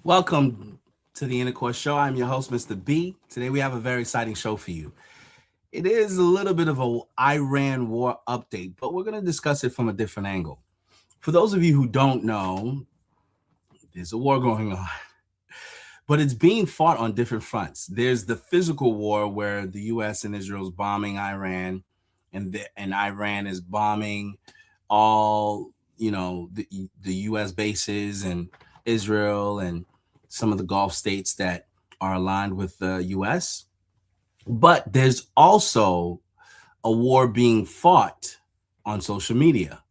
Welcome to the Intercourse Show. I'm your host, Mr. B. Today we have a very exciting show for you. It is a little bit of an Iran war update, but we're going to discuss it from a different angle. For those of you who don't know, there's a war going on, but it's being fought on different fronts. There's the physical war where the U.S. and Israel is bombing Iran, and Iran is bombing all, the U.S. bases and Israel and some of the Gulf states that are aligned with the U.S. But there's also a war being fought on social media.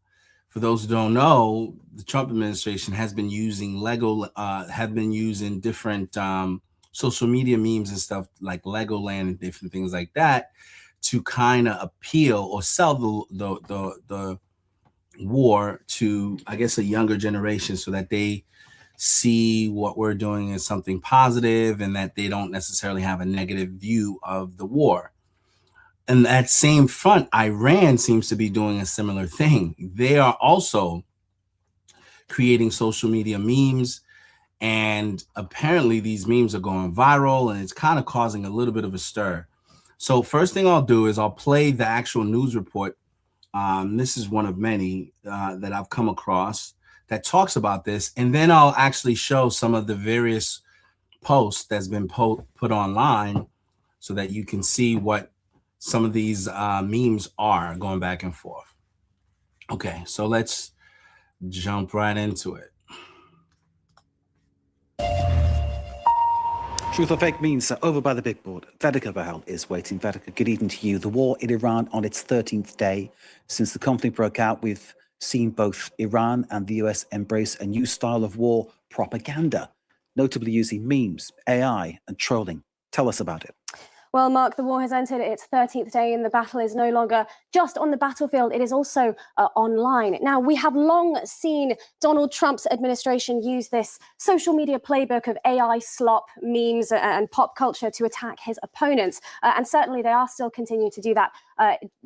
For those who don't know, the Trump administration has been using different social media memes and stuff like Legoland and different things like that to kind of appeal or sell the war to, I guess, a younger generation so that they see what we're doing as something positive and that they don't necessarily have a negative view of the war. And that same front, Iran seems to be doing a similar thing. They are also creating social media memes, and apparently these memes are going viral, and it's kind of causing a little bit of a stir. So first thing I'll do is I'll play the actual news report. This is one of many that I've come across that talks about this, and then I'll actually show some of the various posts that's been put online so that you can see what some of these memes are going back and forth. Okay, so let's jump right into it. Truth or fake means over by the big board. Vedika Bahal is waiting. Vedika, good evening to you. The war in Iran on its 13th day since the conflict broke out. We've seen both Iran and the US embrace a new style of war propaganda, notably using memes, AI, and trolling. Tell us about it. Well, Mark, the war has entered its 13th day and the battle is no longer just on the battlefield. It is also online. Now, we have long seen Donald Trump's administration use this social media playbook of AI slop, memes and pop culture to attack his opponents. And certainly they are still continuing to do that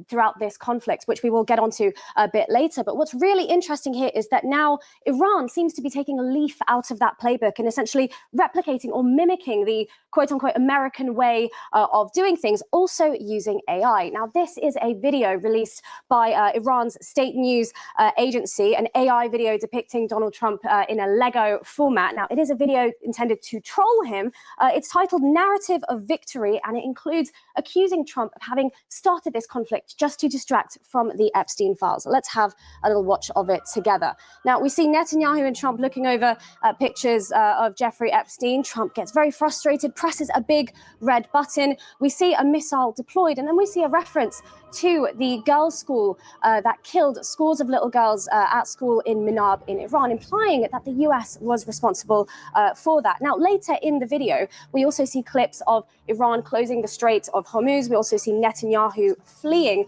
throughout this conflict, which we will get onto a bit later. But what's really interesting here is that now Iran seems to be taking a leaf out of that playbook and essentially replicating or mimicking the quote unquote American way of doing things, also using AI. Now, this is a video released by Iran's state news agency, an AI video depicting Donald Trump in a Lego format. Now, it is a video intended to troll him. It's titled Narrative of Victory, and it includes accusing Trump of having started this conflict just to distract from the Epstein files. Let's have a little watch of it together. Now, we see Netanyahu and Trump looking over pictures of Jeffrey Epstein. Trump gets very frustrated, presses a big red button. We see a missile deployed, and then we see a reference to the girls' school that killed scores of little girls at school in Minab in Iran, implying that the US was responsible for that. Now, later in the video, we also see clips of Iran closing the Strait of Hormuz. We also see Netanyahu fleeing.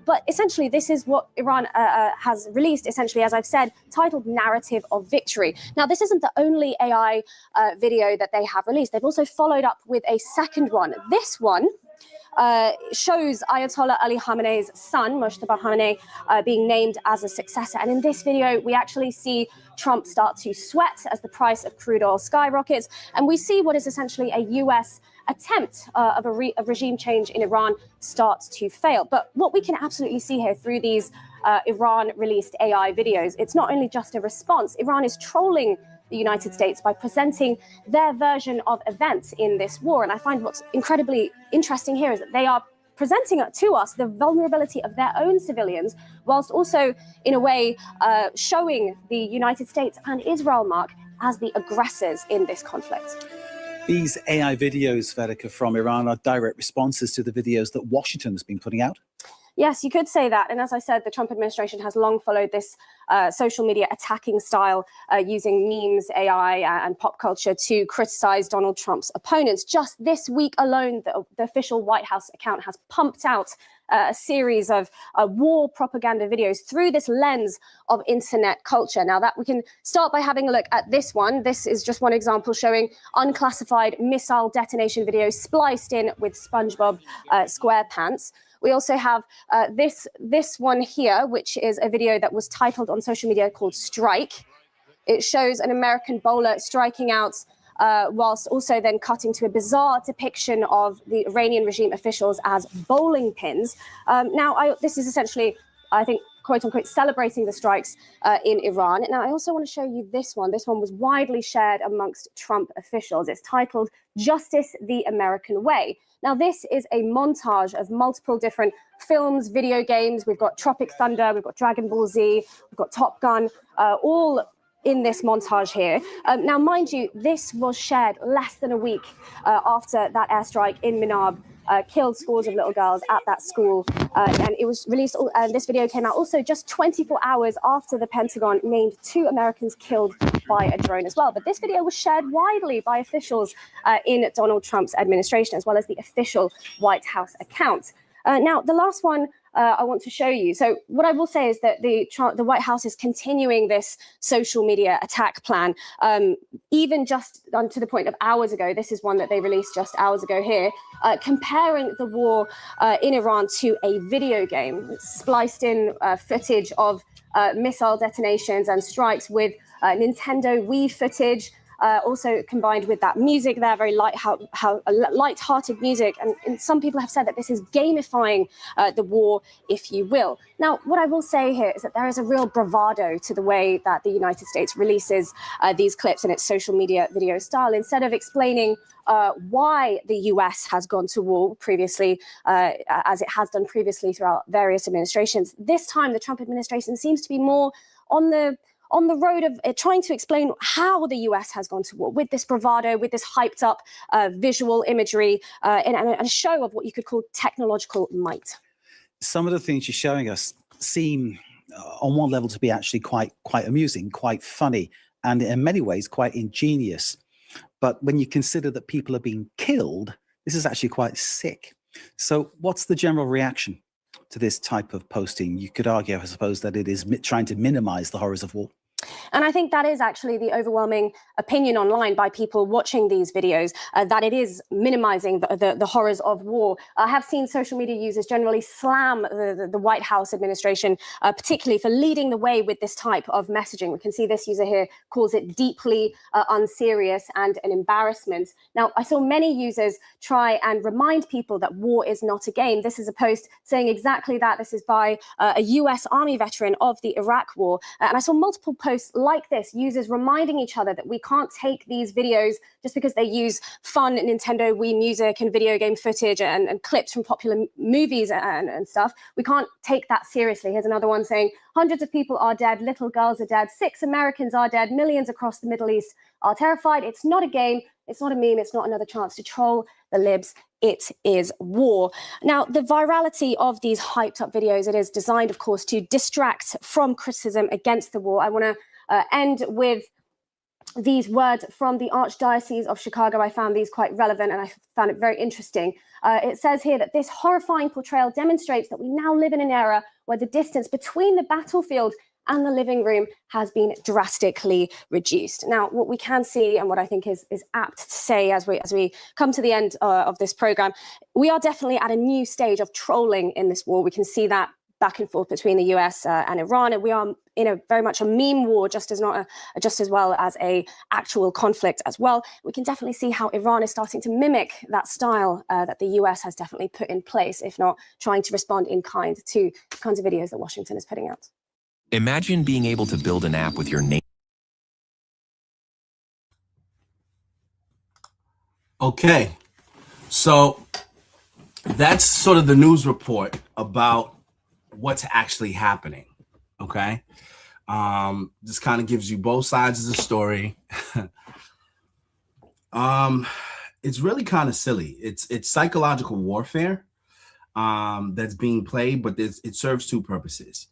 But essentially, this is what Iran has released, essentially, as I've said, titled Narrative of Victory. Now, this isn't the only AI video that they have released. They've also followed up with a second one. This one shows Ayatollah Ali Khamenei's son, Mojtaba Khamenei, being named as a successor. And in this video, we actually see Trump start to sweat as the price of crude oil skyrockets. And we see what is essentially a US attempt of a regime change in Iran starts to fail. But what we can absolutely see here through these Iran-released AI videos, it's not only just a response. Iran is trolling the United States by presenting their version of events in this war. And I find what's incredibly interesting here is that they are presenting to us the vulnerability of their own civilians, whilst also, in a way, showing the United States and Israel, Mark, as the aggressors in this conflict. These AI videos, Vedika, from Iran are direct responses to the videos that Washington has been putting out? Yes, you could say that. And as I said, the Trump administration has long followed this social media attacking style using memes, AI, and pop culture to criticize Donald Trump's opponents. Just this week alone, the official White House account has pumped out a series of war propaganda videos through this lens of internet culture. Now, that we can start by having a look at this one. This is just one example showing unclassified missile detonation videos spliced in with SpongeBob SquarePants. We also have this one here, which is a video that was titled on social media called Strike. It shows an American bowler striking out whilst also then cutting to a bizarre depiction of the Iranian regime officials as bowling pins. This is essentially, I think, quote unquote, celebrating the strikes in Iran. Now, I also want to show you this one. This one was widely shared amongst Trump officials. It's titled Justice the American Way. Now, this is a montage of multiple different films, video games. We've got Tropic Thunder, we've got Dragon Ball Z, we've got Top Gun, all in this montage here. Now, mind you, this was shared less than a week after that airstrike in Minab killed scores of little girls at that school. And it was released, this video came out also just 24 hours after the Pentagon named 2 Americans killed by a drone as well. But this video was shared widely by officials in Donald Trump's administration, as well as the official White House account. Now, the last one I want to show you. So what I will say is that the White House is continuing this social media attack plan, even just to the point of hours ago. This is one that they released just hours ago here, comparing the war in Iran to a video game. Spliced in footage of missile detonations and strikes with Nintendo Wii footage, also combined with that music there, very light-hearted music. And some people have said that this is gamifying the war, if you will. Now, what I will say here is that there is a real bravado to the way that the United States releases these clips in its social media video style. Instead of explaining why the US has gone to war previously, as it has done previously throughout various administrations, this time the Trump administration seems to be more on the road of trying to explain how the US has gone to war with this bravado, with this hyped up visual imagery, and a show of what you could call technological might. Some of the things you're showing us seem on one level to be actually quite amusing, quite funny, and in many ways quite ingenious. But when you consider that people are being killed, this is actually quite sick. So what's the general reaction to this type of posting? You could argue, I suppose, that it is trying to minimize the horrors of war. And I think that is actually the overwhelming opinion online by people watching these videos, that it is minimizing the horrors of war. I have seen social media users generally slam the White House administration, particularly for leading the way with this type of messaging. We can see this user here calls it deeply unserious and an embarrassment. Now, I saw many users try and remind people that war is not a game. This is a post saying exactly that. This is by a US Army veteran of the Iraq War. And I saw multiple posts like this, users reminding each other that we can't take these videos just because they use fun Nintendo Wii music and video game footage and clips from popular movies and stuff. We can't take that seriously. Here's another one saying, hundreds of people are dead, little girls are dead, 6 Americans are dead, millions across the Middle East are terrified. It's not a game, it's not a meme, it's not another chance to troll the libs. It is war. Now, the virality of these hyped up videos, it is designed, of course, to distract from criticism against the war. I want to end with these words from the Archdiocese of Chicago. I found these quite relevant and I found it very interesting. It says here that this horrifying portrayal demonstrates that we now live in an era where the distance between the battlefield and the living room has been drastically reduced. Now, what we can see, and what I think is apt to say as we come to the end of this program, we are definitely at a new stage of trolling in this war. We can see that back and forth between the US and Iran, and we are in a very much a meme war, just as well as a actual conflict as well. We can definitely see how Iran is starting to mimic that style that the US has definitely put in place, if not trying to respond in kind to the kinds of videos that Washington is putting out. Imagine being able to build an app with your name. Okay, so that's sort of the news report about what's actually happening. Okay, this kind of gives you both sides of the story. It's really kind of silly. It's psychological warfare that's being played, but it serves 2 purposes.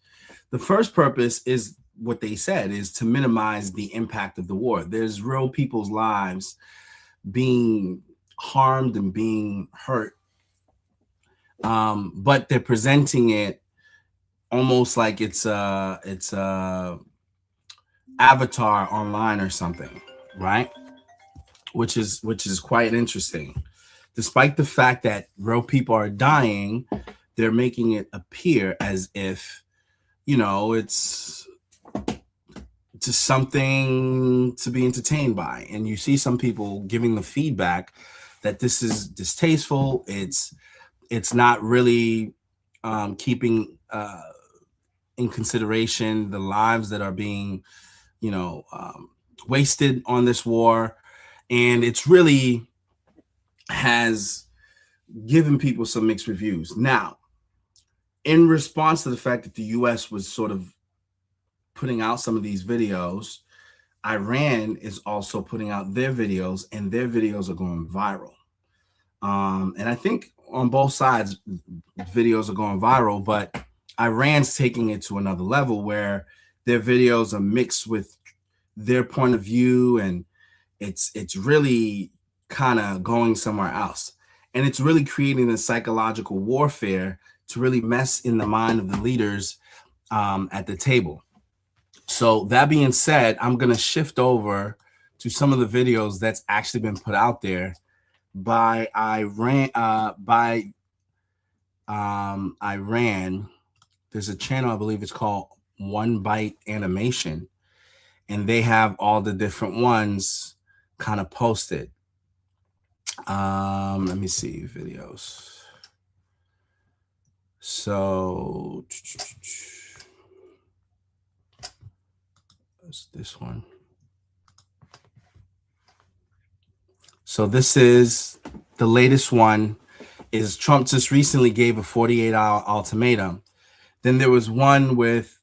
The first purpose is what they said, is to minimize the impact of the war. There's real people's lives being harmed and being hurt, but they're presenting it almost like it's a avatar online or something, right? Which is quite interesting. Despite the fact that real people are dying, they're making it appear as if, you know, it's to something to be entertained by. And you see some people giving the feedback that this is distasteful. It's not really keeping in consideration the lives that are being, wasted on this war. And it's really has given people some mixed reviews. Now, in response to the fact that the U.S. was sort of putting out some of these videos, Iran is also putting out their videos, and their videos are going viral. And I think on both sides, videos are going viral, but Iran's taking it to another level where their videos are mixed with their point of view, and it's really kind of going somewhere else. And it's really creating a psychological warfare to really mess in the mind of the leaders at the table. So that being said, I'm going to shift over to some of the videos that's actually been put out there by Iran. Iran. There's a channel, I believe it's called One Bite Animation, and they have all the different ones kind of posted. Let me see videos. So what's this one? So this is the latest one. Is Trump just recently gave a 48-hour ultimatum. Then there was one with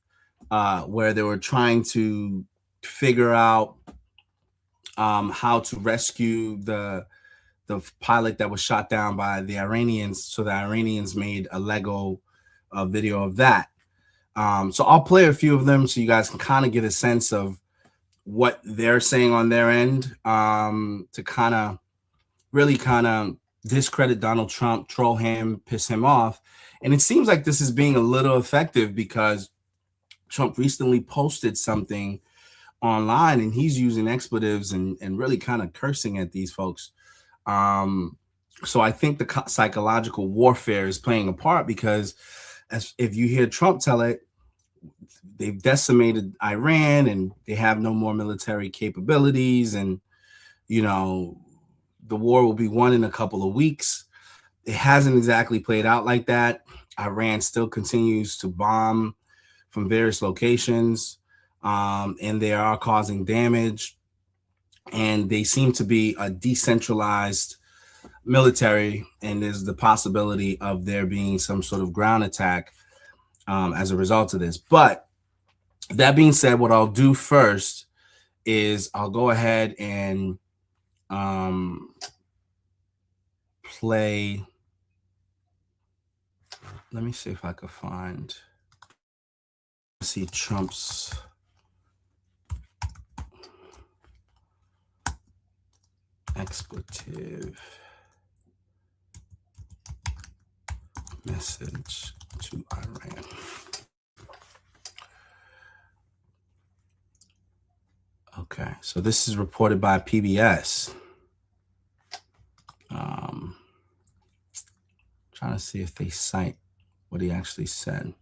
where they were trying to figure out how to rescue the pilot that was shot down by the Iranians. So the Iranians made a Lego video of that. So I'll play a few of them so you guys can kind of get a sense of what they're saying on their end, to kind of really discredit Donald Trump, troll him, piss him off. And it seems like this is being a little effective because Trump recently posted something online and he's using expletives and really kind of cursing at these folks. So I think the psychological warfare is playing a part because if you hear Trump tell it, they've decimated Iran and they have no more military capabilities, and the war will be won in a couple of weeks. It hasn't exactly played out like that. Iran still continues to bomb from various locations, and they are causing damage. And they seem to be a decentralized military, and there's the possibility of there being some sort of ground attack as a result of this. But that being said, what I'll do first is I'll go ahead and play. Let me see if I could find. See Trump's expletive message to Iran. Okay, so this is reported by PBS. Trying to see if they cite what he actually said.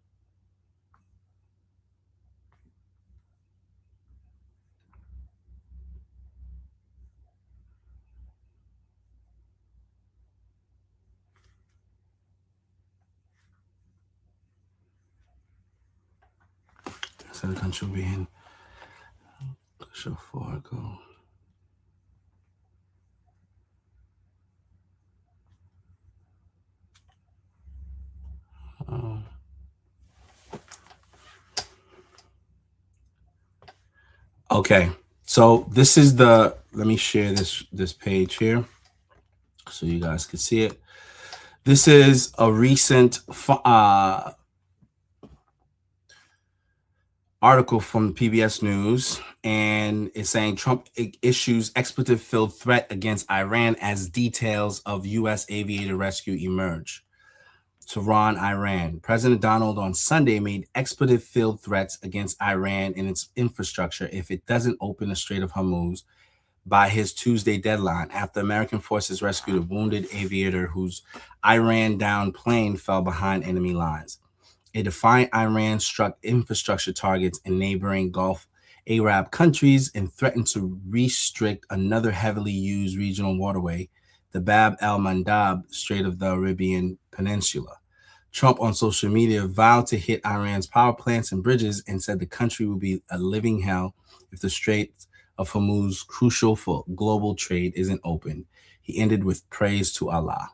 So the country will be in show Fargo. Okay, so this is let me share this page here so you guys can see it. This is a recent article from PBS News, and it's saying Trump issues expletive-filled threat against Iran as details of U.S. aviator rescue emerge. Tehran, Iran. President Donald on Sunday made expletive-filled threats against Iran and its infrastructure if it doesn't open the Strait of Hormuz by his Tuesday deadline after American forces rescued a wounded aviator whose Iran-downed plane fell behind enemy lines. A defiant Iran struck infrastructure targets in neighboring Gulf Arab countries and threatened to restrict another heavily used regional waterway, the Bab el-Mandab Strait of the Arabian Peninsula. Trump on social media vowed to hit Iran's power plants and bridges and said the country will be a living hell if the Strait of Hormuz, crucial for global trade, isn't open. He ended with praise to Allah.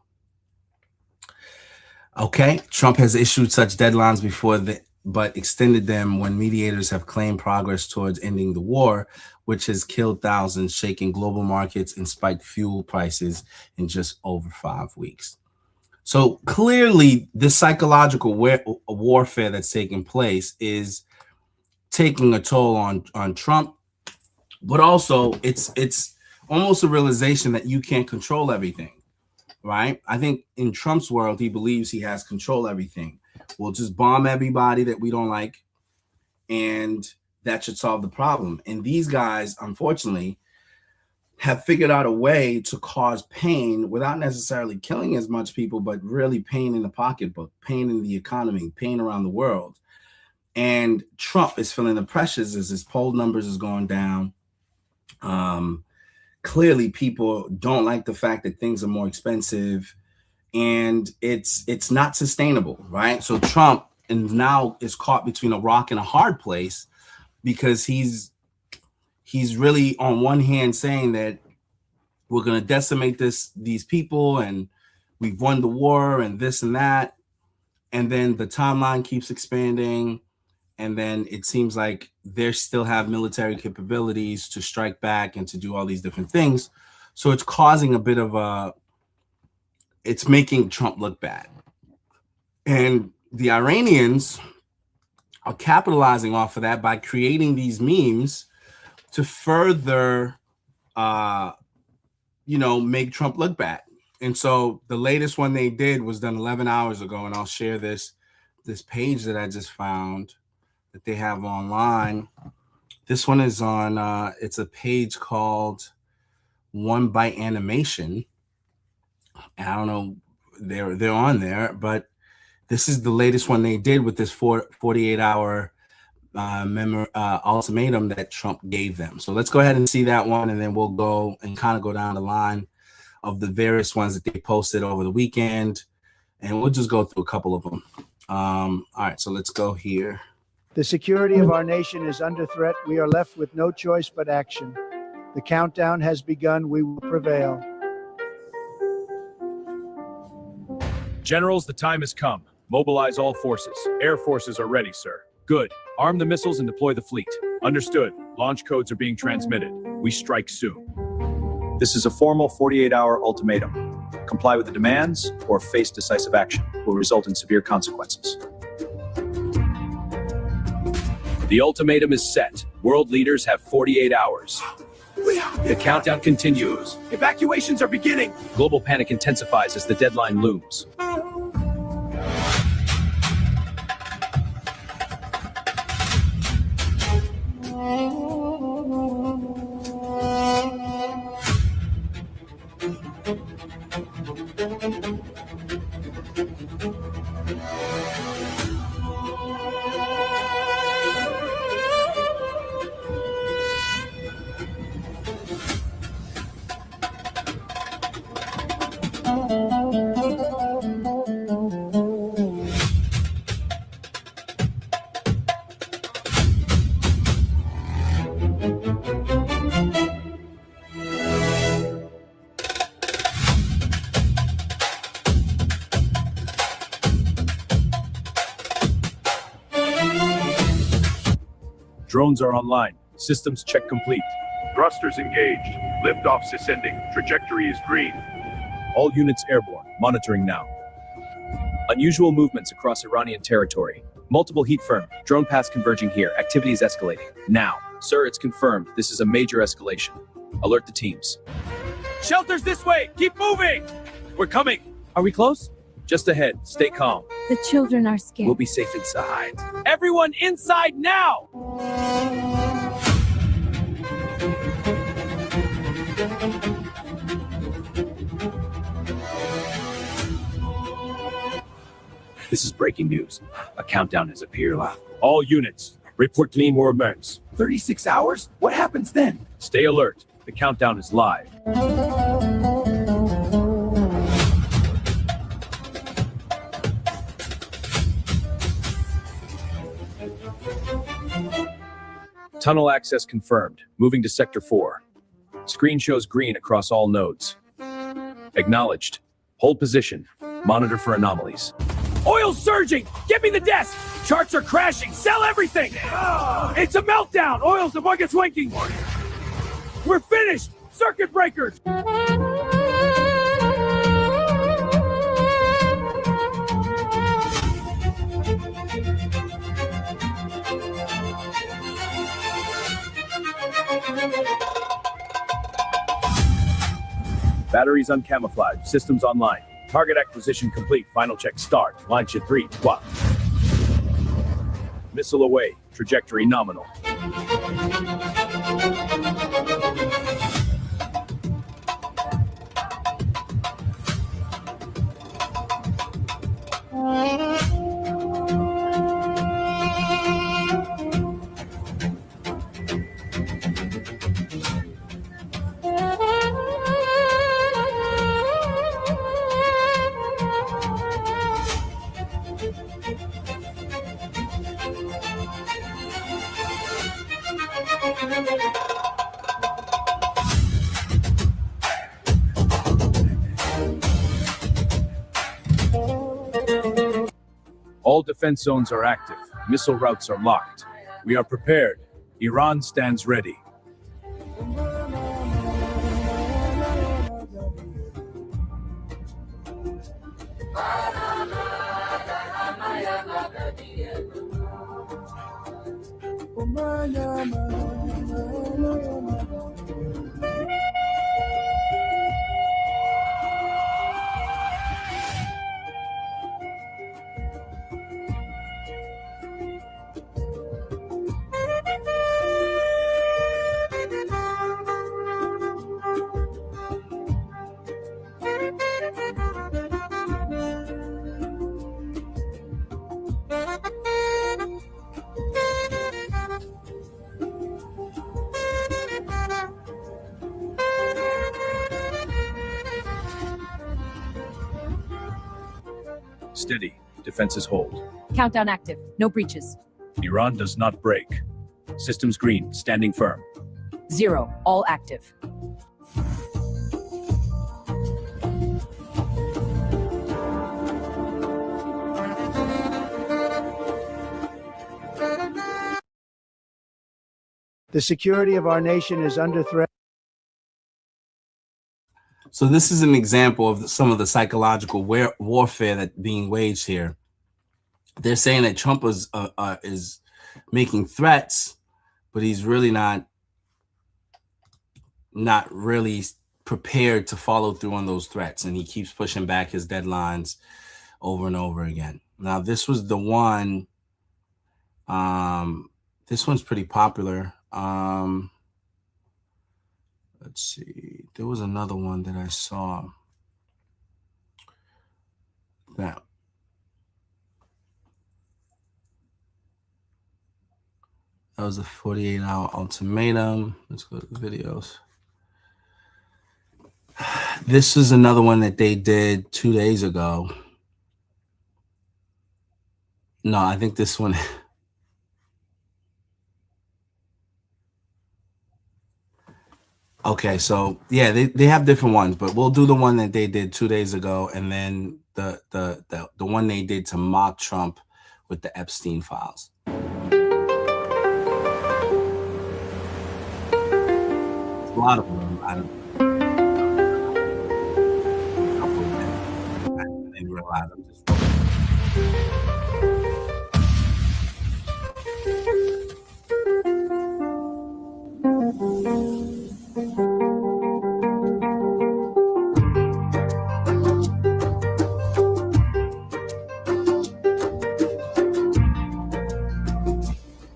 Okay, Trump has issued such deadlines before, but extended them when mediators have claimed progress towards ending the war, which has killed thousands, shaking global markets, and spiked fuel prices in just over 5 weeks. So clearly, this psychological warfare that's taking place is taking a toll on Trump, but also it's almost a realization that you can't control everything, right? I think in Trump's world, he believes he has control everything. We'll just bomb everybody that we don't like, and that should solve the problem. And these guys, unfortunately, have figured out a way to cause pain without necessarily killing as much people, but really pain in the pocketbook, pain in the economy, pain around the world. And Trump is feeling the pressures as his poll numbers is going down. Clearly, people don't like the fact that things are more expensive, and it's not sustainable, right? So Trump now is caught between a rock and a hard place, because he's really on one hand saying that we're going to decimate these people and we've won the war and this and that, and then the timeline keeps expanding, and then it seems like they still have military capabilities to strike back and to do all these different things. So it's causing a bit of it's making Trump look bad. And the Iranians are capitalizing off of that by creating these memes to further, make Trump look bad. And so the latest one they did was done 11 hours ago, and I'll share this page that I just found that they have online. This one is on, it's a page called One Byte Animation. And I don't know, they're on there, but this is the latest one they did with this 48-hour ultimatum that Trump gave them. So let's go ahead and see that one, and then we'll go and kind of go down the line of the various ones that they posted over the weekend, and we'll just go through a couple of them. All right, so let's go here. The security of our nation is under threat. We are left with no choice but action. The countdown has begun. We will prevail. Generals, the time has come. Mobilize all forces. Air forces are ready, sir. Good. Arm the missiles and deploy the fleet. Understood. Launch codes are being transmitted. We strike soon. This is a formal 48-hour ultimatum. Comply with the demands or face decisive action will result in severe consequences. The ultimatum is set. World leaders have 48 hours. The countdown continues. Evacuations are beginning. Global panic intensifies as the deadline looms. Drones are online. Systems check complete. Thrusters engaged. Liftoff's ascending. Trajectory is green. All units airborne. Monitoring now. Unusual movements across Iranian territory. Multiple heat firm. Drone paths converging here. Activity is escalating. Now. Sir, it's confirmed. This is a major escalation. Alert the teams. Shelters this way! Keep moving! We're coming! Are we close? Just ahead. Stay calm. The children are scared. We'll be safe inside. Everyone inside now! This is breaking news. A countdown has appeared. All units, Report clean movements. 36 hours? What happens then? Stay alert. The countdown is live. Tunnel access confirmed. Moving to Sector 4. Screen shows green across all nodes. Acknowledged. Hold position. Monitor for anomalies. Oil surging! Get me the desk! Charts are crashing! Sell everything! It's a meltdown! Oil's the bucket's winking! We're finished! Circuit breakers! Batteries uncamouflaged. Systems online. Target acquisition complete. Final check start. Launch at 3, 2. Missile away. Trajectory nominal. All defense zones are active. Missile routes are locked. We are prepared. Iran stands ready. Steady. Defenses hold. Countdown active. No breaches. Iran does not break. Systems green. Standing firm. 0. All active. The security of our nation is under threat. So this is an example of some of the psychological warfare that's being waged here. They're saying that Trump is making threats, but he's really not really prepared to follow through on those threats, and he keeps pushing back his deadlines over and over again. Now, this was the one. This one's pretty popular. Let's see. There was another one that I saw. That was a 48-hour ultimatum. Let's go to the videos. This is another one that they did 2 days ago. No, I think this one. Okay, so yeah, they have different ones, but we'll do the one that they did 2 days ago, and then the one they did to mock Trump with the Epstein files. A lot of them. I didn't realize I'm just.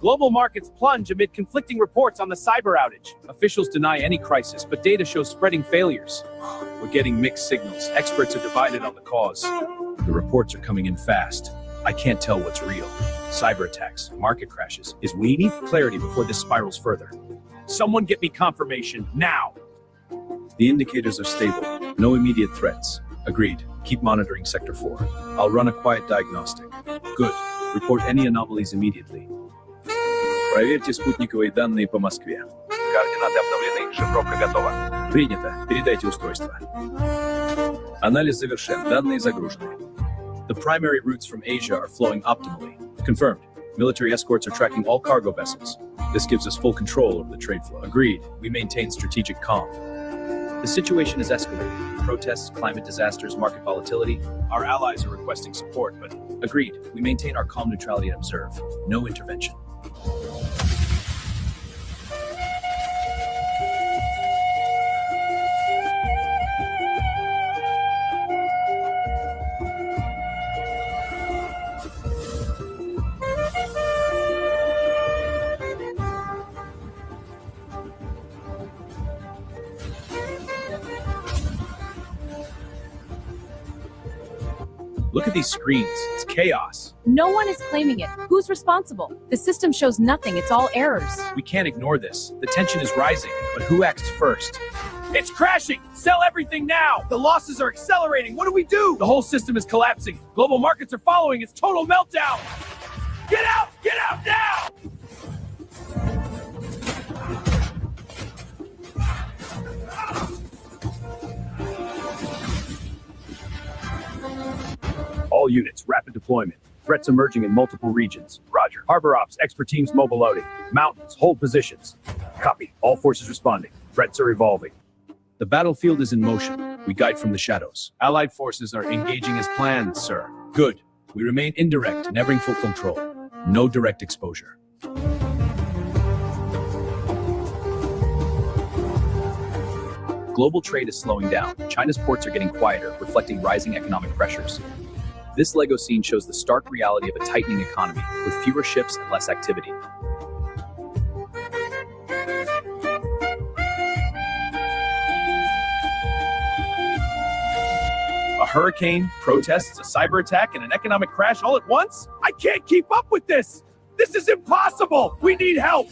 Global markets plunge amid conflicting reports on the cyber outage. Officials deny any crisis, but data shows spreading failures. We're getting mixed signals. Experts are divided on the cause. The reports are coming in fast. I can't tell what's real. Cyber attacks, market crashes. We need clarity before this spirals further. Someone get me confirmation now. The indicators are stable. No immediate threats. Agreed. Keep monitoring Sector 4. I'll run a quiet diagnostic. Good. Report any anomalies immediately. Проверьте спутниковые данные по Москве. Координаты обновлены, шифровка готова. Принято. Передайте устройство. Анализ завершен. Данные загружены. The primary routes from Asia are flowing optimally. Confirmed. Military escorts are tracking all cargo vessels. This gives us full control over the trade flow. Agreed. We maintain strategic calm. The situation is escalating. Protests, climate disasters, market volatility. Our allies are requesting support, but agreed. We maintain our calm neutrality and observe. No intervention. Look at these screens. It's chaos. No one is claiming it. Who's responsible? The system shows nothing. It's all errors. We can't ignore this. The tension is rising, but who acts first? It's crashing! Sell everything now! The losses are accelerating. What do we do? The whole system is collapsing. Global markets are following. It's total meltdown. Get out! Get out now! All units, rapid deployment. Threats emerging in multiple regions. Roger. Harbor Ops, expert teams mobile loading. Mountains, hold positions. Copy. All forces responding. Threats are evolving. The battlefield is in motion. We guide from the shadows. Allied forces are engaging as planned, sir. Good. We remain indirect, never in full control. No direct exposure. Global trade is slowing down. China's ports are getting quieter, reflecting rising economic pressures. This Lego scene shows the stark reality of a tightening economy, with fewer ships and less activity. A hurricane, protests, a cyber attack, and an economic crash all at once? I can't keep up with this! This is impossible! We need help!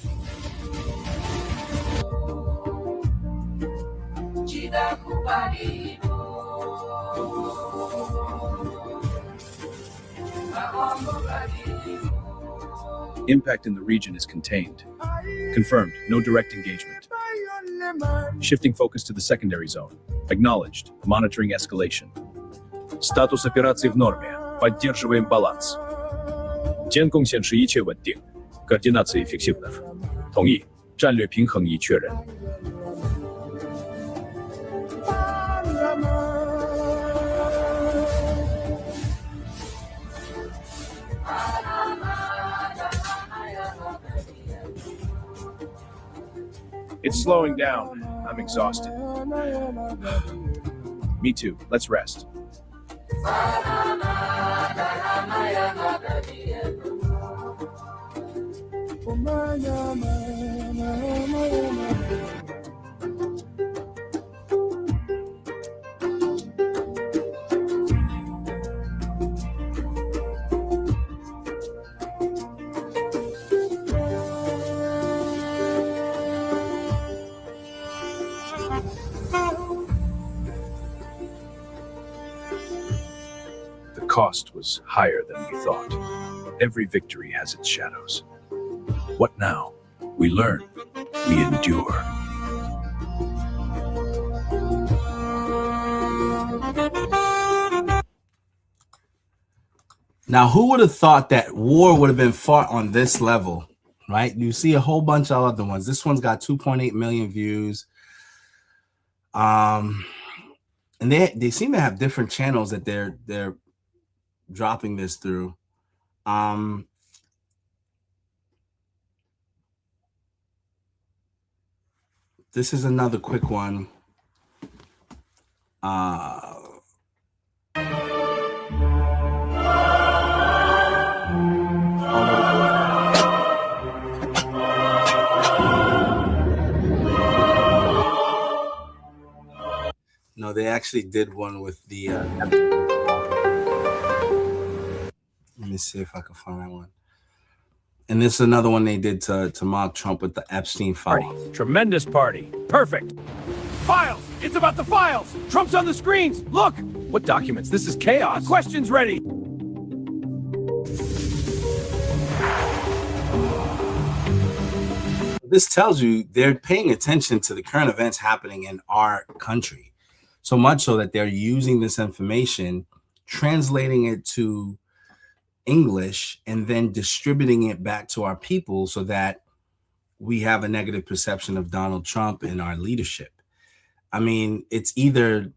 Impact in the region is contained. Confirmed, no direct engagement. Shifting focus to the secondary zone. Acknowledged, monitoring escalation. Статус операции в норме. Поддерживаем баланс. 监控显示一切稳定。Координация эффективных. 同意。战略平衡已确认。It's slowing down. I'm exhausted. Me too. Let's rest. The cost was higher than we thought. Every victory has its shadows. What now? We learn. We endure. Now, who would have thought that war would have been fought on this level, right? You see a whole bunch of other ones. This one's got 2.8 million views. And they seem to have different channels that they're dropping this through. This is another quick one. No, they actually did one with the. Let me me see if I can find that one. And this is another one they did to mock Trump with the Epstein Party. file. Tremendous party. Perfect. Files! It's about the files! Trump's on the screens! Look! What documents? This is chaos. Questions ready! This tells you they're paying attention to the current events happening in our country. So much so that they're using this information, translating it to English, and then distributing it back to our people so that we have a negative perception of Donald Trump and our leadership. I mean, it's either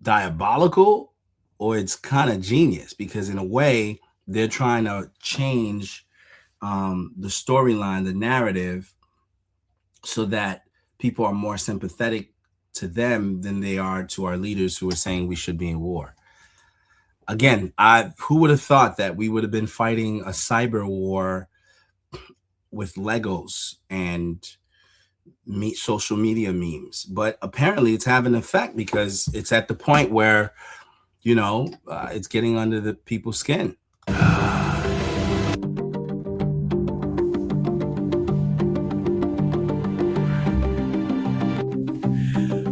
diabolical or it's kind of genius, because in a way they're trying to change the storyline, the narrative, so that people are more sympathetic to them than they are to our leaders who are saying we should be in war. Again, who would have thought that we would have been fighting a cyber war with Legos and social media memes? But apparently it's having an effect, because it's at the point where, you know, it's getting under the people's skin.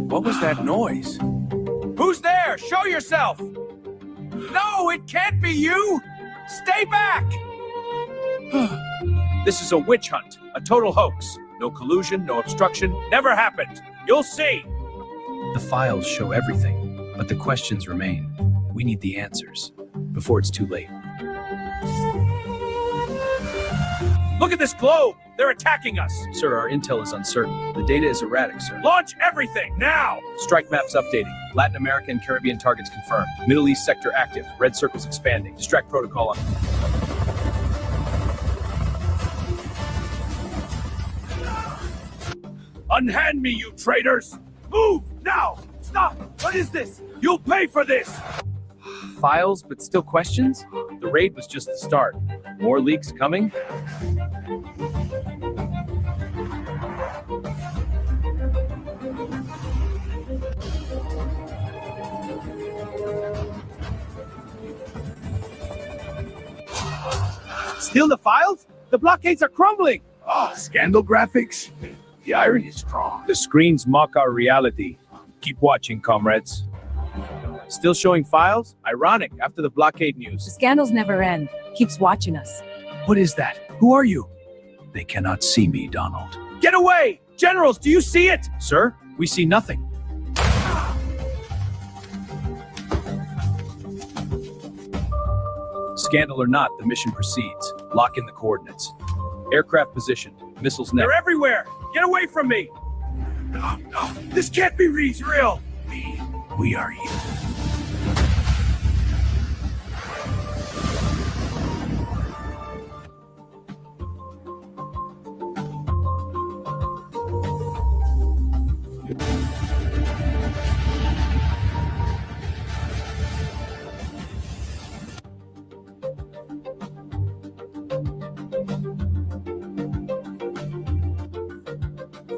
What was that noise? Who's there? Show yourself! No, it can't be you! Stay back! This is a witch hunt, a total hoax. No collusion, no obstruction, never happened. You'll see! The files show everything, but the questions remain. We need the answers before it's too late. Look at this globe! They're attacking us! Sir, our intel is uncertain. The data is erratic, sir. Launch everything, now! Strike maps updating. Latin America and Caribbean targets confirmed. Middle East sector active. Red circles expanding. Distract protocol on. Unhand me, you traitors! Move, now! Stop! What is this? You'll pay for this! Files, but still questions? The raid was just the start. More leaks coming? Still the files? The blockades are crumbling! Ah, scandal graphics? The irony is strong. The screens mock our reality. Keep watching, comrades. Still showing files? Ironic, after the blockade The news. scandals never end. Keeps watching us. What is that? Who are you? They cannot see me, Donald. Get away! Generals, do you see it? Sir, we see nothing. Scandal or not, the mission proceeds. Lock in the coordinates. Aircraft positioned. Missiles net. They're everywhere! Get away from me! No, no, This can't be real! we are here.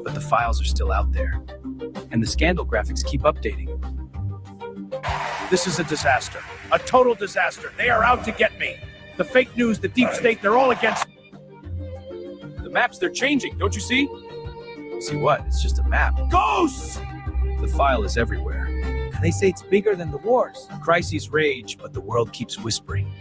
But the files are still out there. And the scandal graphics keep updating. This is a disaster. A total disaster. They are out to get me. The fake news, the deep state, they're all against me. The maps, they're changing. Don't you see? See what? It's just a map. Ghosts! The file is everywhere. They say it's bigger than the wars. Crises rage, but the world keeps whispering.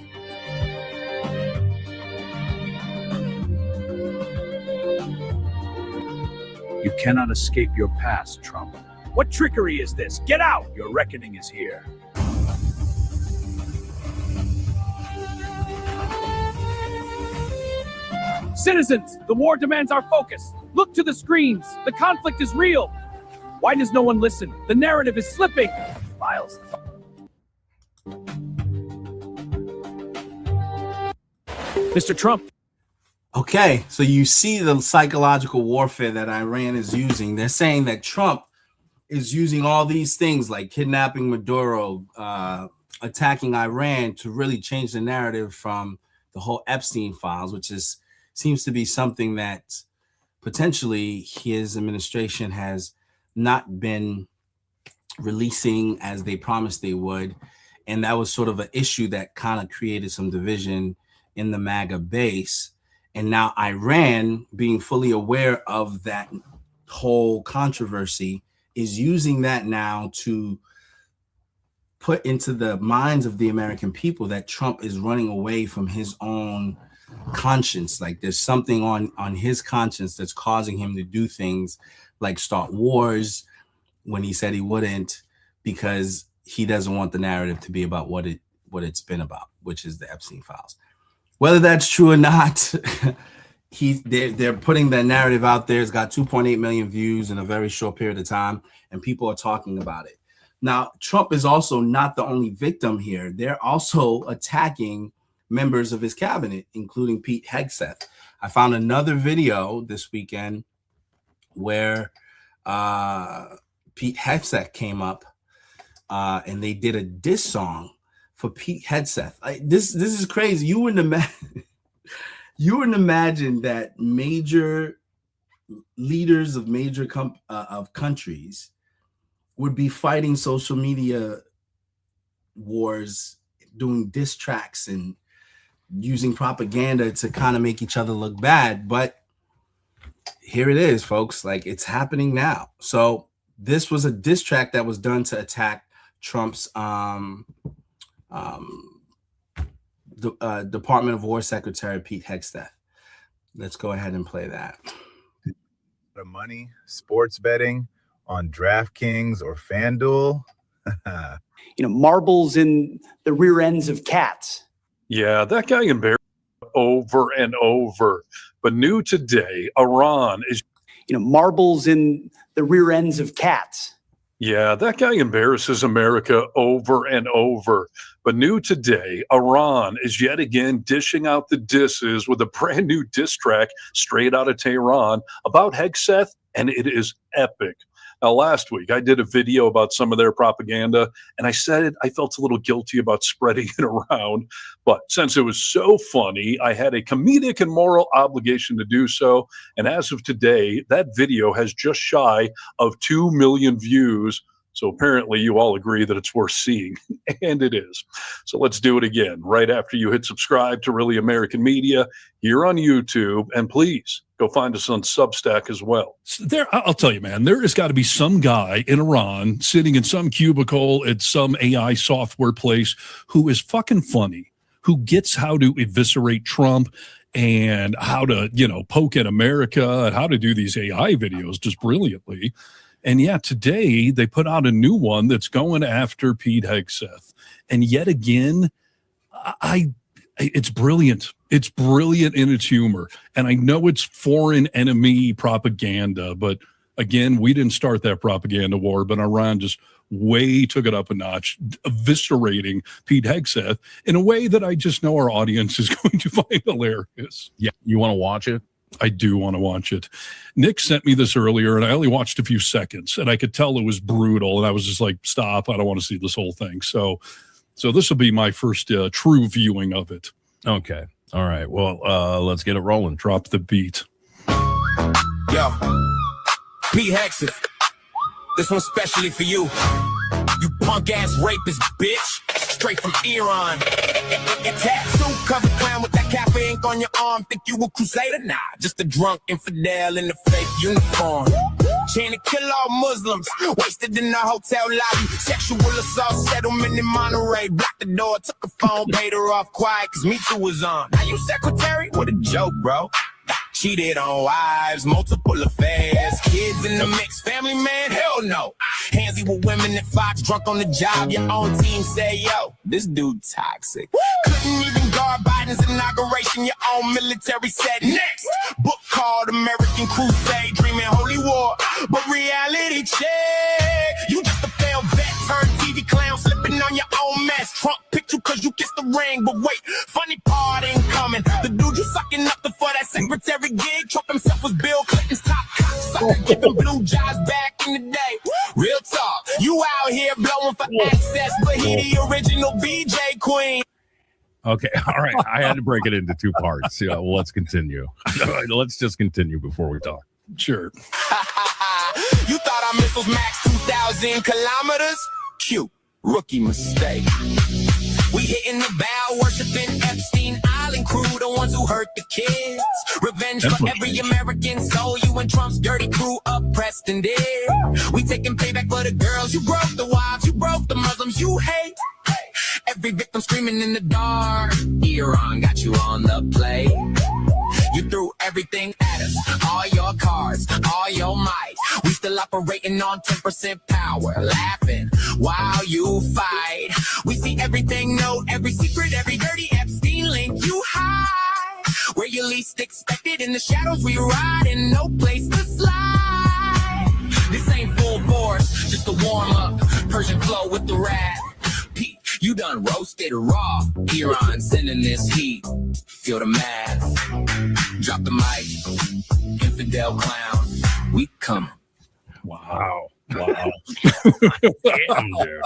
You cannot escape your past, Trump. What trickery is this? Get out! Your reckoning is here. Citizens, the war demands our focus. Look to the screens. The conflict is real. Why does no one listen? The narrative is slipping. Files. Mr. Trump. Okay, so you see the psychological warfare that Iran is using. They're saying that Trump is using all these things like kidnapping Maduro, attacking Iran to really change the narrative from the whole Epstein files, which seems to be something that potentially his administration has not been releasing as they promised they would. And that was sort of an issue that kind of created some division in the MAGA base. And now Iran, being fully aware of that whole controversy, is using that now to put into the minds of the American people that Trump is running away from his own conscience. Like there's something on his conscience that's causing him to do things like start wars when he said he wouldn't, because he doesn't want the narrative to be about what it's been about, which is the Epstein files. Whether that's true or not, they're putting that narrative out there. It's got 2.8 million views in a very short period of time, and people are talking about it. Now, Trump is also not the only victim here. They're also attacking members of his cabinet, including Pete Hegseth. I found another video this weekend where Pete Hegseth came up and they did a diss song for Pete Hegseth. This is crazy. You wouldn't imagine that major leaders of major countries would be fighting social media wars, doing diss tracks and using propaganda to kind of make each other look bad. But here it is, folks. Like, it's happening now. So this was a diss track that was done to attack Trump's Department of War Secretary Pete Hegseth. Let's go ahead and play that. The money, sports betting on DraftKings or FanDuel. Marbles in the rear ends of cats. Yeah, that guy embarrassed over and over. But new today, Iran is... marbles in the rear ends of cats. Yeah, that guy embarrasses America over and over. But new today, Iran is yet again dishing out the disses with a brand new diss track straight out of Tehran about Hegseth, and it is epic. Now, last week, I did a video about some of their propaganda, and I said I felt a little guilty about spreading it around. But since it was so funny, I had a comedic and moral obligation to do so. And as of today, that video has just shy of 2 million views. So apparently you all agree that it's worth seeing, and it is. So let's do it again right after you hit subscribe to Really American Media here on YouTube. And please go find us on Substack as well. I'll tell you, man, there has got to be some guy in Iran sitting in some cubicle at some AI software place who is fucking funny, who gets how to eviscerate Trump and how to, poke at America and how to do these AI videos just brilliantly. And yeah, today they put out a new one that's going after Pete Hegseth. And yet again, it's brilliant. It's brilliant in its humor. And I know it's foreign enemy propaganda, but again, we didn't start that propaganda war, but Iran just took it up a notch, eviscerating Pete Hegseth in a way that I just know our audience is going to find hilarious. Yeah, you want to watch it? I do want to watch it. Nick sent me this earlier, and I only watched a few seconds, and I could tell it was brutal, and I was just like, stop, I don't want to see this whole thing. So this will be my first true viewing of it. Okay. All right. Well, let's get it rolling. Drop the beat. Yo, Pete Hegseth, this one's specially for you. You punk-ass rapist, bitch. Straight from Iran. Your tattoo covered clown with that cafe ink on your arm. Think you a crusader? Nah, just a drunk infidel in a fake uniform. Chain to kill all Muslims. Wasted in the hotel lobby. Sexual assault settlement in Monterey. Blocked the door, took a phone, paid her off quiet, cause Me Too was on. Now you secretary? What a joke, bro. Cheated on wives, multiple affairs, kids in the mix, family man, hell no. Handsy with women at Fox, drunk on the job. Your own team say, yo, this dude toxic. Couldn't even guard Biden's inauguration. Your own military said next. Book called American Crusade, dreaming holy war, but reality check. You just a failed vet, turned TV clown, slipping on your own mess. Trump picked you cause you kissed the ring, but wait, funny part ain't coming. The dude you sucking up for that secretary gig, Trump himself was Bill Clinton's top cocksucker, giving blue jobs back in the day. Real talk, you out here blowing for access, but he the original BJ Queen. Okay, all right. I had to break it into two parts. Yeah, well, let's continue. Let's just continue before we talk. Sure. You thought our missiles max 2,000 kilometers? Cute. Rookie mistake. We hitting the bow, worshiping Epstein Island. crew, the ones who hurt the kids. Revenge for every American soul you and Trump's dirty crew oppressed and did. We taking payback for the girls you broke, the wives you broke, the Muslims you hate. Every victim screaming in the dark. Iran got you on the play. You threw everything at us, all your cards, all your might. We still operating on 10% power, laughing while you fight. We see everything, know every secret, every dirty Epstein link you hide. Where you least expected, in the shadows we ride, and no place to slide. This ain't full force, just a warm up. Persian flow with the wrath. Pete, you done roasted raw. Iran sending this heat. Feel the math. Drop the mic. Infidel clown. We coming. Wow. Damn, dude.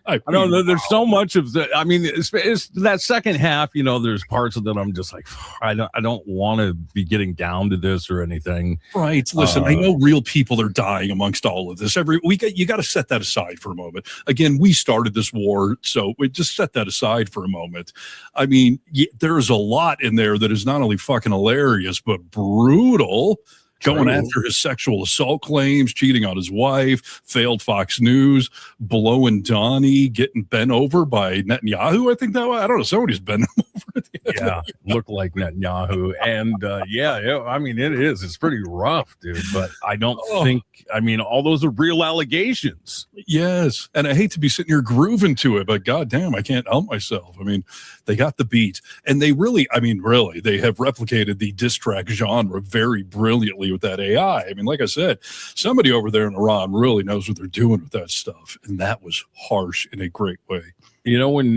I don't know. There's so much of the. I mean, it's that second half. You know, there's parts of that I'm just like, I don't want to be getting down to this or anything. Right. Listen, I know real people are dying amongst all of this. You got to set that aside for a moment. Again, we started this war, so we just set that aside for a moment. I mean, there is a lot in there that is not only fucking hilarious but brutal. Going after his sexual assault claims, cheating on his wife, failed Fox News, blowing Donnie, getting bent over by Netanyahu. I think that, I don't know, somebody's bent him over. Yeah, look like Netanyahu. And yeah, I mean, it's pretty rough, dude. But I don't think, I mean, all those are real allegations. Yes. And I hate to be sitting here grooving to it, but goddamn, I can't help myself. I mean, they got the beat. And they really, they have replicated the diss track genre very brilliantly with that AI. I mean, like I said, somebody over there in Iran really knows what they're doing with that stuff. And that was harsh in a great way. You know, when,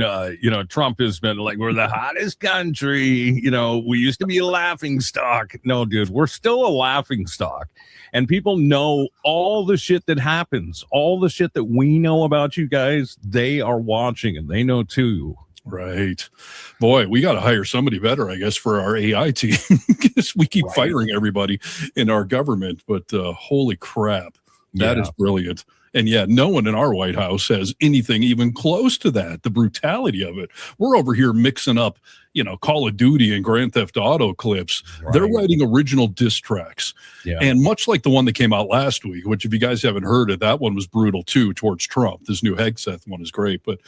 Trump has been like, we're the hottest country, we used to be a laughing stock. No, dude, we're still a laughing stock. And people know all the shit that happens, all the shit that we know about you guys, they are watching and they know too. Right. Boy, we got to hire somebody better, I guess, for our AI team because we keep firing everybody in our government. But holy crap, that is brilliant. And yeah, no one in our White House has anything even close to that. The brutality of it. We're over here mixing up, Call of Duty and Grand Theft Auto clips. Right. They're writing original diss tracks. Yeah. And much like the one that came out last week, which if you guys haven't heard it, that one was brutal too towards Trump. This new Hegseth one is great. But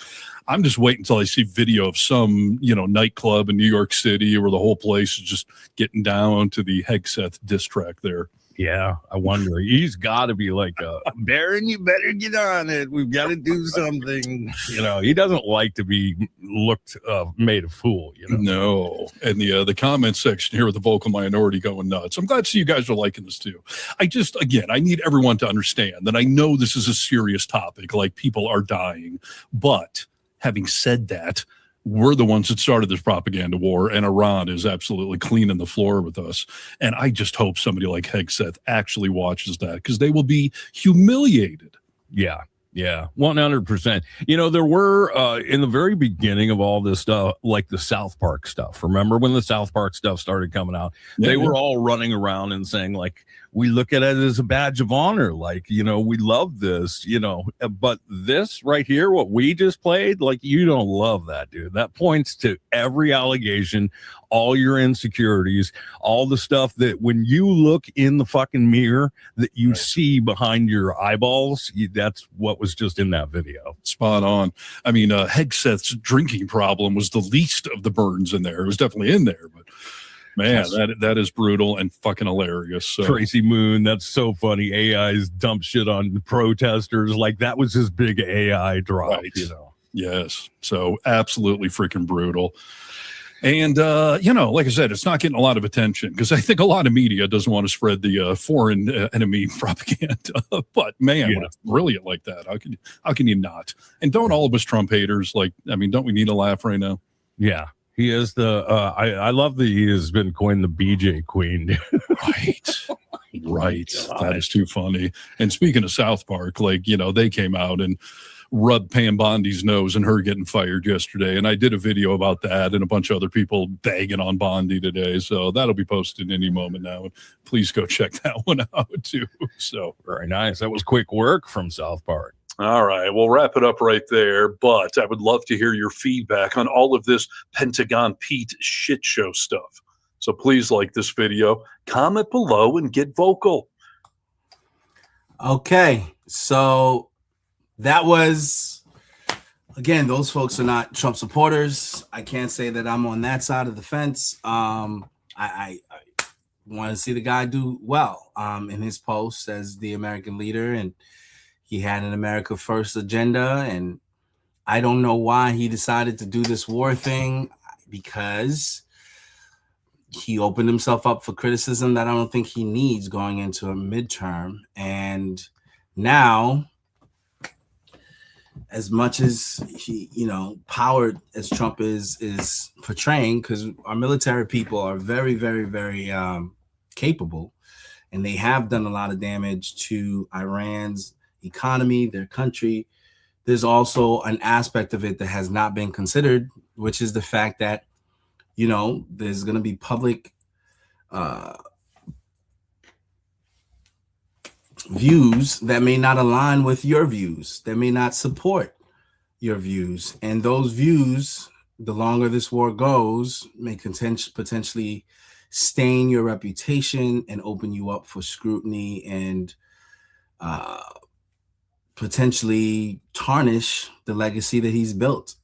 I'm just waiting until I see video of some, nightclub in New York City where the whole place is just getting down to the Hegseth diss track there. Yeah, I wonder. He's got to be like, Barron, you better get on it. We've got to do something. He doesn't like to be looked made a fool. No. And the comment section here with the vocal minority going nuts. I'm glad to see you guys are liking this too. I need everyone to understand that I know this is a serious topic. Like, people are dying. But having said that, we're the ones that started this propaganda war, and Iran is absolutely cleaning the floor with us. And I just hope somebody like Hegseth actually watches that, because they will be humiliated. Yeah, 100%. There were, in the very beginning of all this stuff, like the South Park stuff. Remember when the South Park stuff started coming out? They were all running around and saying, like, we look at it as a badge of honor. Like, we love this, but this right here, what we just played, like, you don't love that, dude. That points to every allegation, all your insecurities, all the stuff that when you look in the fucking mirror that you see behind your eyeballs, that's what was just in that video. Spot on. I mean, Hegseth's drinking problem was the least of the burns in there. It was definitely in there, but man, that is brutal and fucking hilarious. So. Tracy Moon, that's so funny. AI's dump shit on protesters. Like, that was his big AI drop, right. Yes. So absolutely freaking brutal. And, like I said, it's not getting a lot of attention because I think a lot of media doesn't want to spread the foreign enemy propaganda. But, man, when it's brilliant like that, how can you not? And don't all of us Trump haters, don't we need a laugh right now? Yeah. He is I love that he has been coined the BJ Queen. Right. That is too funny. And speaking of South Park, they came out and rubbed Pam Bondi's nose and her getting fired yesterday. And I did a video about that and a bunch of other people bagging on Bondi today. So that'll be posted any moment now. And please go check that one out too. So very nice. That was quick work from South Park. All right, we'll wrap it up right there. But I would love to hear your feedback on all of this Pentagon Pete shit show stuff. So please like this video, comment below, and get vocal. Okay, so that was, again, those folks are not Trump supporters. I can't say that I'm on that side of the fence. I want to see the guy do well in his post as the American leader, and he had an America First agenda, and I don't know why he decided to do this war thing, because he opened himself up for criticism that I don't think he needs going into a midterm. And now, as much as he, powered as Trump is portraying, because our military people are very, very, very capable, and they have done a lot of damage to Iran's economy, their country. There's also an aspect of it that has not been considered, which is the fact that, there's going to be public views that may not align with your views, that may not support your views. And those views, the longer this war goes, may potentially stain your reputation and open you up for scrutiny and potentially tarnish the legacy that he's built.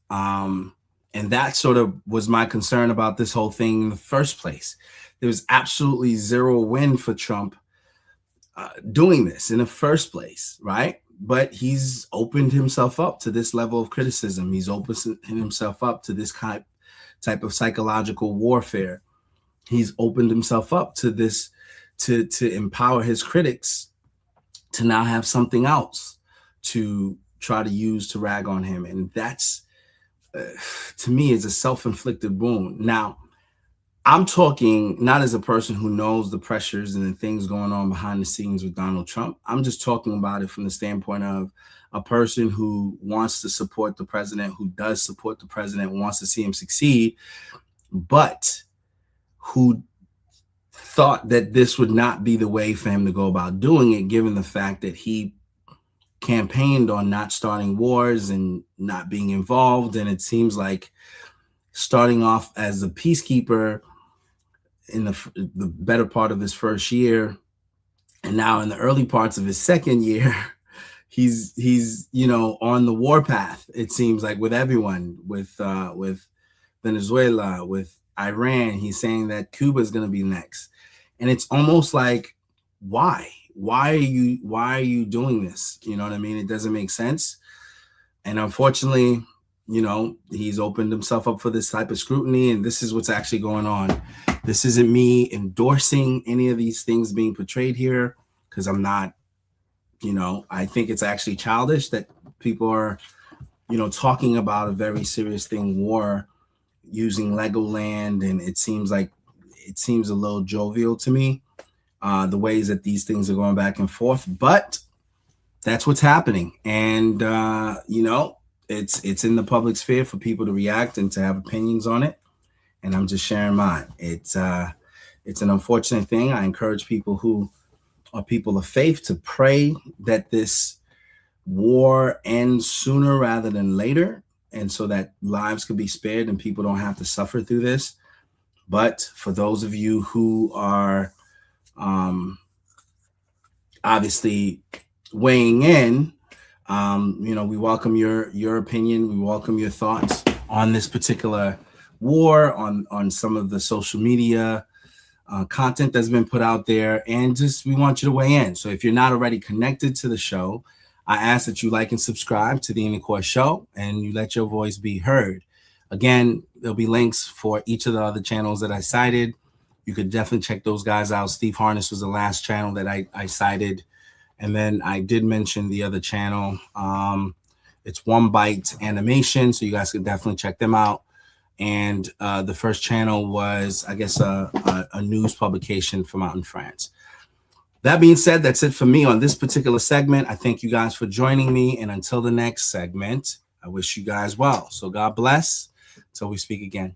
And that sort of was my concern about this whole thing in the first place. There was absolutely zero win for Trump doing this in the first place, right? But he's opened himself up to this level of criticism. He's opened himself up to this type of psychological warfare. He's opened himself up to this, to empower his critics to now have something else to try to use to rag on him. And that's, to me, is a self-inflicted wound. Now, I'm talking not as a person who knows the pressures and the things going on behind the scenes with Donald Trump. I'm just talking about it from the standpoint of a person who wants to support the president, who does support the president, wants to see him succeed, but who thought that this would not be the way for him to go about doing it, given the fact that he campaigned on not starting wars and not being involved. And it seems like starting off as a peacekeeper in the better part of his first year, and now in the early parts of his second year, he's on the war path. It seems like with everyone, with Venezuela, with Iran. He's saying that Cuba is going to be next, and it's almost like, why are you doing this? You know what I mean? It doesn't make sense. And unfortunately, he's opened himself up for this type of scrutiny, and this is what's actually going on. This isn't me endorsing any of these things being portrayed here, because I'm not, I think it's actually childish that people are, talking about a very serious thing, war, using Legoland, and it seems a little jovial to me, the ways that these things are going back and forth, but that's what's happening. And, it's in the public sphere for people to react and to have opinions on it. And I'm just sharing mine. It's an unfortunate thing. I encourage people who are people of faith to pray that this war ends sooner rather than later, and so that lives could be spared and people don't have to suffer through this. But for those of you who are obviously weighing in, we welcome your opinion. We welcome your thoughts on this particular war, on some of the social media content that's been put out there, and just we want you to weigh in. So if you're not already connected to the show, I ask that you like and subscribe to the Ian McCoy Show, and you let your voice be heard. Again, there'll be links for each of the other channels that I cited. You could definitely check those guys out. Steve Harness was the last channel that I cited. And then I did mention the other channel. It's One Bite Animation, so you guys can definitely check them out. And the first channel was, I guess, a news publication from out in France. That being said, that's it for me on this particular segment. I thank you guys for joining me. And until the next segment, I wish you guys well. So God bless. Till we speak again.